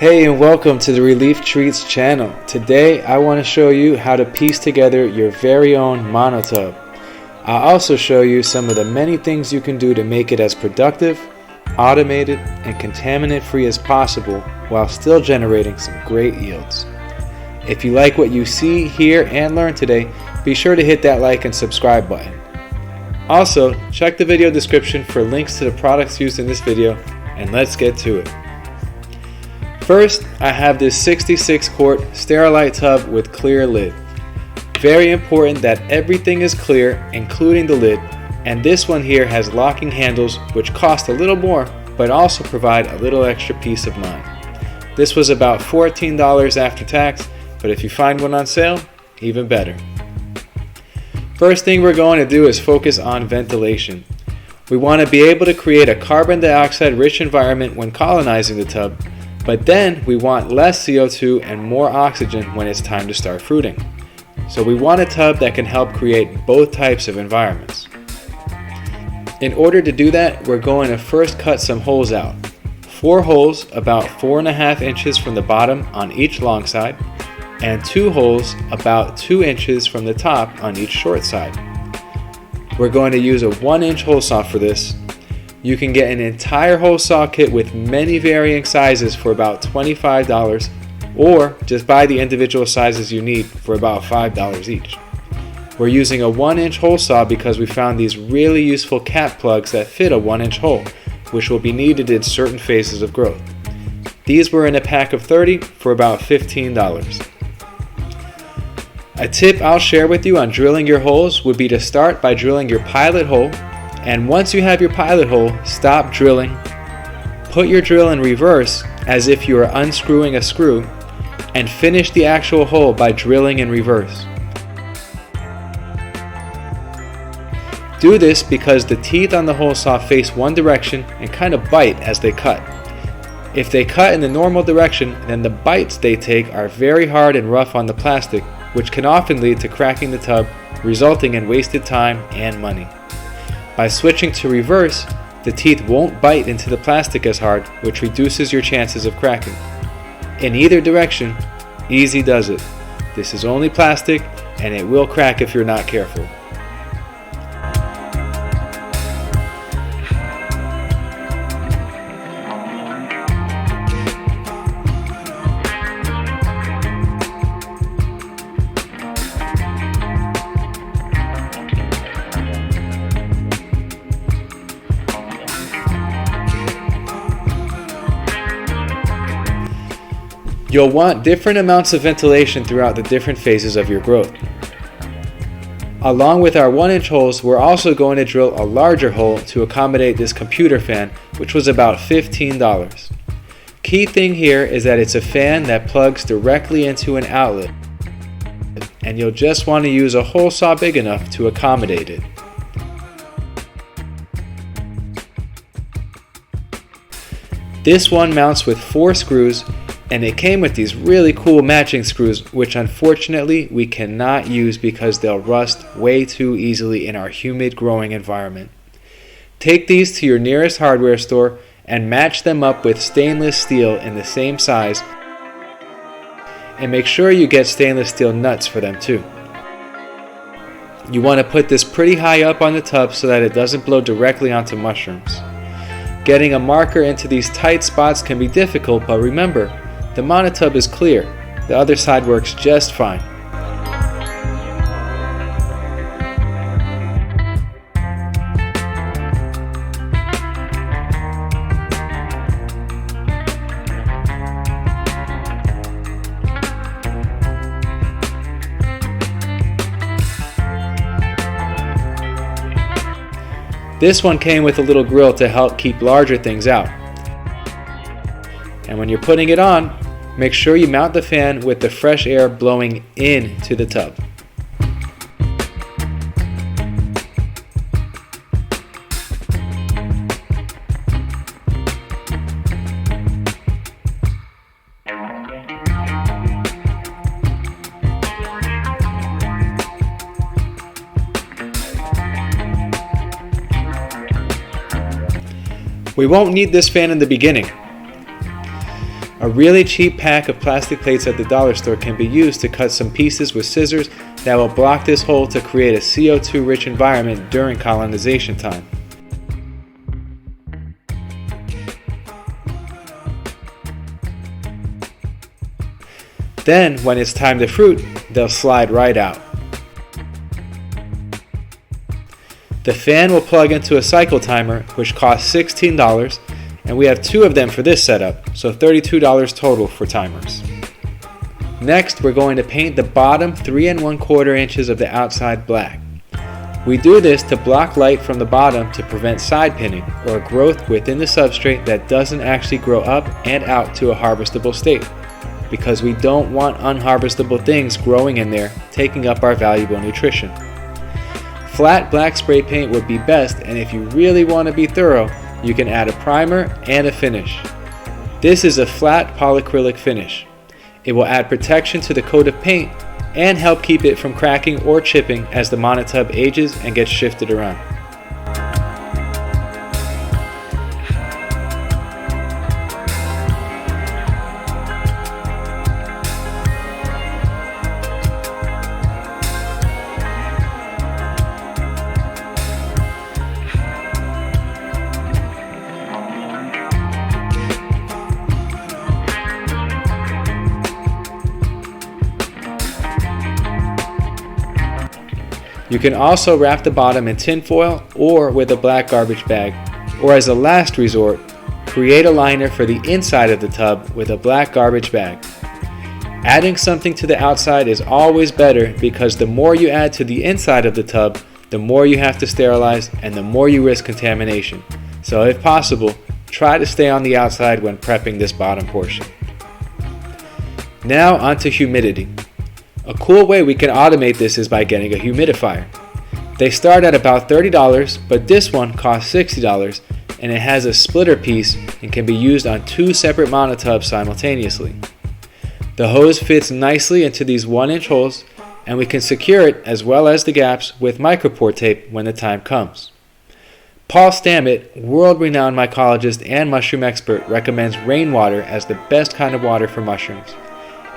Hey, and welcome to the Relief Treats channel. Today I want to show you how to piece together your very own monotub. I'll also show you some of the many things you can do to make it as productive, automated, and contaminant free as possible while still generating some great yields. If you like what you see, hear, and learn today, be sure to hit that like and subscribe button. Also, check the video description for links to the products used in this video, and let's get to it. First, I have this 66 quart Sterilite tub with clear lid. Very important that everything is clear, including the lid, and this one here has locking handles which cost a little more but also provide a little extra peace of mind. This was about $14 after tax, but if you find one on sale, even better. First thing we're going to do is focus on ventilation. We want to be able to create a carbon dioxide rich environment when colonizing the tub, but then we want less CO2 and more oxygen when it's time to start fruiting. So we want a tub that can help create both types of environments. In order to do that, we're going to first cut some holes out. 4 holes about 4.5 inches from the bottom on each long side, and 2 holes about 2 inches from the top on each short side. We're going to use a 1-inch hole saw for this. You can get an entire hole saw kit with many varying sizes for about $25, or just buy the individual sizes you need for about $5 each. We're using a 1-inch hole saw because we found these really useful cap plugs that fit a 1-inch hole, which will be needed in certain phases of growth. These were in a pack of 30 for about $15. A tip I'll share with you on drilling your holes would be to start by drilling your pilot hole, and once you have your pilot hole, stop drilling. Put your drill in reverse as if you are unscrewing a screw, and finish the actual hole by drilling in reverse. Do this because the teeth on the hole saw face one direction and kind of bite as they cut. If they cut in the normal direction, then the bites they take are very hard and rough on the plastic, which can often lead to cracking the tub, resulting in wasted time and money. By switching to reverse, the teeth won't bite into the plastic as hard, which reduces your chances of cracking. In either direction, easy does it. This is only plastic, and it will crack if you're not careful. You'll want different amounts of ventilation throughout the different phases of your growth. Along with our 1-inch holes, we're also going to drill a larger hole to accommodate this computer fan, which was about $15. Key thing here is that it's a fan that plugs directly into an outlet, and you'll just want to use a hole saw big enough to accommodate it. This one mounts with 4 screws, and it came with these really cool matching screws, which unfortunately we cannot use because they'll rust way too easily in our humid growing environment. Take these to your nearest hardware store and match them up with stainless steel in the same size, and make sure you get stainless steel nuts for them too. You want to put this pretty high up on the tub so that it doesn't blow directly onto mushrooms. Getting a marker into these tight spots can be difficult, but remember, the monotub is clear. The other side works just fine. This one came with a little grill to help keep larger things out. And when you're putting it on, make sure you mount the fan with the fresh air blowing into the tub. We won't need this fan in the beginning. A really cheap pack of plastic plates at the dollar store can be used to cut some pieces with scissors that will block this hole to create a CO2-rich environment during colonization time. Then, when it's time to fruit, they'll slide right out. The fan will plug into a cycle timer, which costs $16, and we have 2 of them for this setup, so $32 total for timers. Next, we're going to paint the bottom 3 1/4 inches of the outside black. We do this to block light from the bottom to prevent side pinning, or growth within the substrate that doesn't actually grow up and out to a harvestable state, because we don't want unharvestable things growing in there, taking up our valuable nutrition. Flat black spray paint would be best, and if you really want to be thorough, you can add a primer and a finish. This is a flat polyacrylic finish. It will add protection to the coat of paint and help keep it from cracking or chipping as the monotub ages and gets shifted around. You can also wrap the bottom in tin foil or with a black garbage bag, or as a last resort, create a liner for the inside of the tub with a black garbage bag. Adding something to the outside is always better because the more you add to the inside of the tub, the more you have to sterilize and the more you risk contamination. So if possible, try to stay on the outside when prepping this bottom portion. Now onto humidity. A cool way we can automate this is by getting a humidifier. They start at about $30, but this one costs $60 and it has a splitter piece and can be used on 2 separate monotubs simultaneously. The hose fits nicely into these 1-inch holes, and we can secure it as well as the gaps with micropore tape when the time comes. Paul Stammet, world-renowned mycologist and mushroom expert, recommends rainwater as the best kind of water for mushrooms.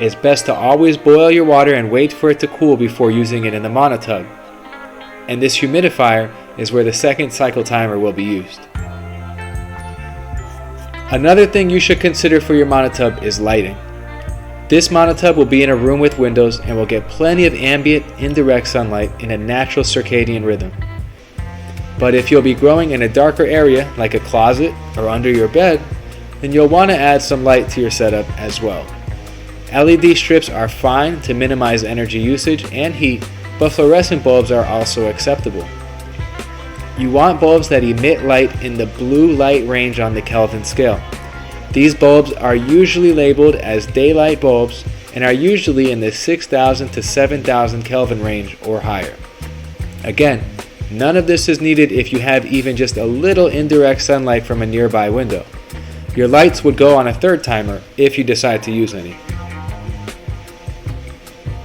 It's best to always boil your water and wait for it to cool before using it in the monotub. And this humidifier is where the second cycle timer will be used. Another thing you should consider for your monotub is lighting. This monotub will be in a room with windows and will get plenty of ambient, indirect sunlight in a natural circadian rhythm. But if you'll be growing in a darker area like a closet or under your bed, then you'll want to add some light to your setup as well. LED strips are fine to minimize energy usage and heat, but fluorescent bulbs are also acceptable. You want bulbs that emit light in the blue light range on the Kelvin scale. These bulbs are usually labeled as daylight bulbs and are usually in the 6,000 to 7,000 Kelvin range or higher. Again, none of this is needed if you have even just a little indirect sunlight from a nearby window. Your lights would go on a third timer if you decide to use any.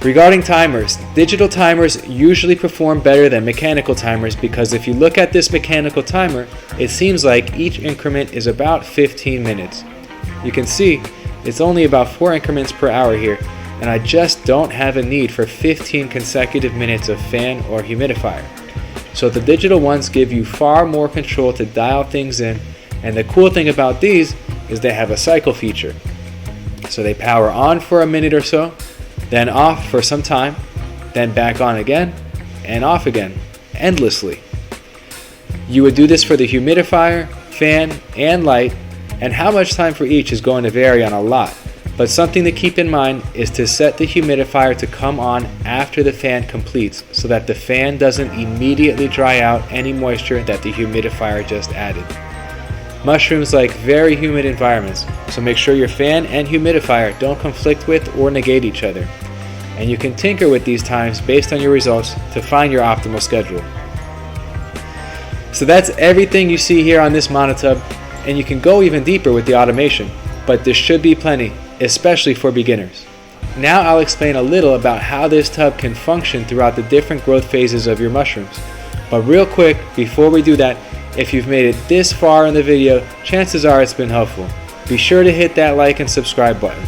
Regarding timers, digital timers usually perform better than mechanical timers because if you look at this mechanical timer, it seems like each increment is about 15 minutes. You can see it's only about 4 increments per hour here, and I just don't have a need for 15 consecutive minutes of fan or humidifier. So the digital ones give you far more control to dial things in, and the cool thing about these is they have a cycle feature. So they power on for a minute or so, then off for some time, then back on again, and off again, endlessly. You would do this for the humidifier, fan, and light, and how much time for each is going to vary on a lot, but something to keep in mind is to set the humidifier to come on after the fan completes so that the fan doesn't immediately dry out any moisture that the humidifier just added. Mushrooms like very humid environments, so make sure your fan and humidifier don't conflict with or negate each other. And you can tinker with these times based on your results to find your optimal schedule. So that's everything you see here on this monotub, and you can go even deeper with the automation, but this should be plenty, especially for beginners. Now I'll explain a little about how this tub can function throughout the different growth phases of your mushrooms. But real quick, before we do that, if you've made it this far in the video, chances are it's been helpful. Be sure to hit that like and subscribe button.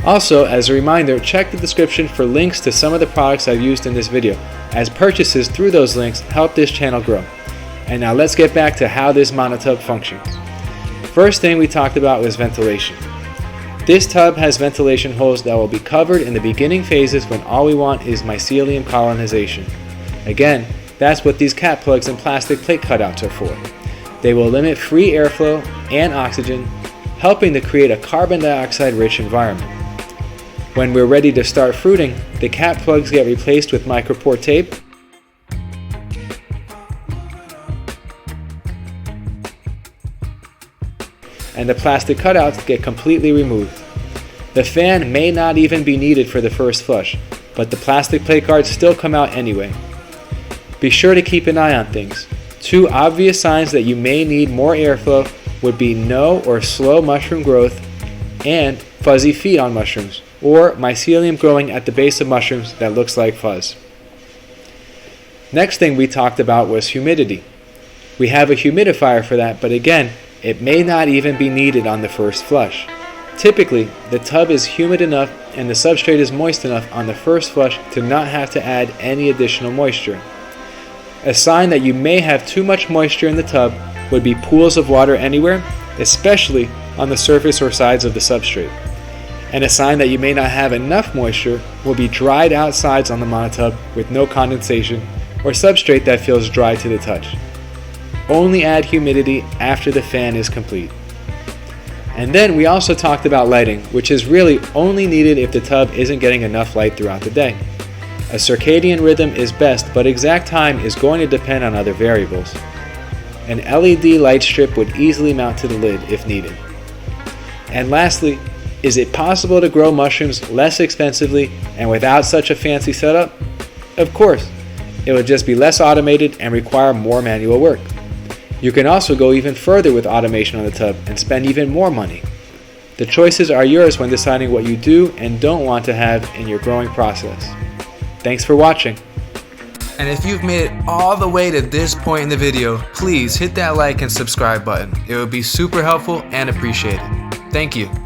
Also, as a reminder, check the description for links to some of the products I've used in this video, as purchases through those links help this channel grow. And now let's get back to how this monotub functions. First thing we talked about was ventilation. This tub has ventilation holes that will be covered in the beginning phases when all we want is mycelium colonization. Again, that's what these cat plugs and plastic plate cutouts are for. They will limit free airflow and oxygen, helping to create a carbon dioxide rich environment. When we're ready to start fruiting, the cat plugs get replaced with micropore tape, and the plastic cutouts get completely removed. The fan may not even be needed for the first flush, but the plastic plate guards still come out anyway. Be sure to keep an eye on things. Two obvious signs that you may need more airflow would be no or slow mushroom growth and fuzzy feet on mushrooms, or mycelium growing at the base of mushrooms that looks like fuzz. Next thing we talked about was humidity. We have a humidifier for that, but again, it may not even be needed on the first flush. Typically, the tub is humid enough and the substrate is moist enough on the first flush to not have to add any additional moisture. A sign that you may have too much moisture in the tub would be pools of water anywhere, especially on the surface or sides of the substrate. And a sign that you may not have enough moisture will be dried out sides on the monotub with no condensation, or substrate that feels dry to the touch. Only add humidity after the fan is complete. And then we also talked about lighting, which is really only needed if the tub isn't getting enough light throughout the day. A circadian rhythm is best, but exact time is going to depend on other variables. An LED light strip would easily mount to the lid if needed. And lastly, is it possible to grow mushrooms less expensively and without such a fancy setup? Of course. It would just be less automated and require more manual work. You can also go even further with automation on the tub and spend even more money. The choices are yours when deciding what you do and don't want to have in your growing process. Thanks for watching. And if you've made it all the way to this point in the video, please hit that like and subscribe button. It would be super helpful and appreciated. Thank you.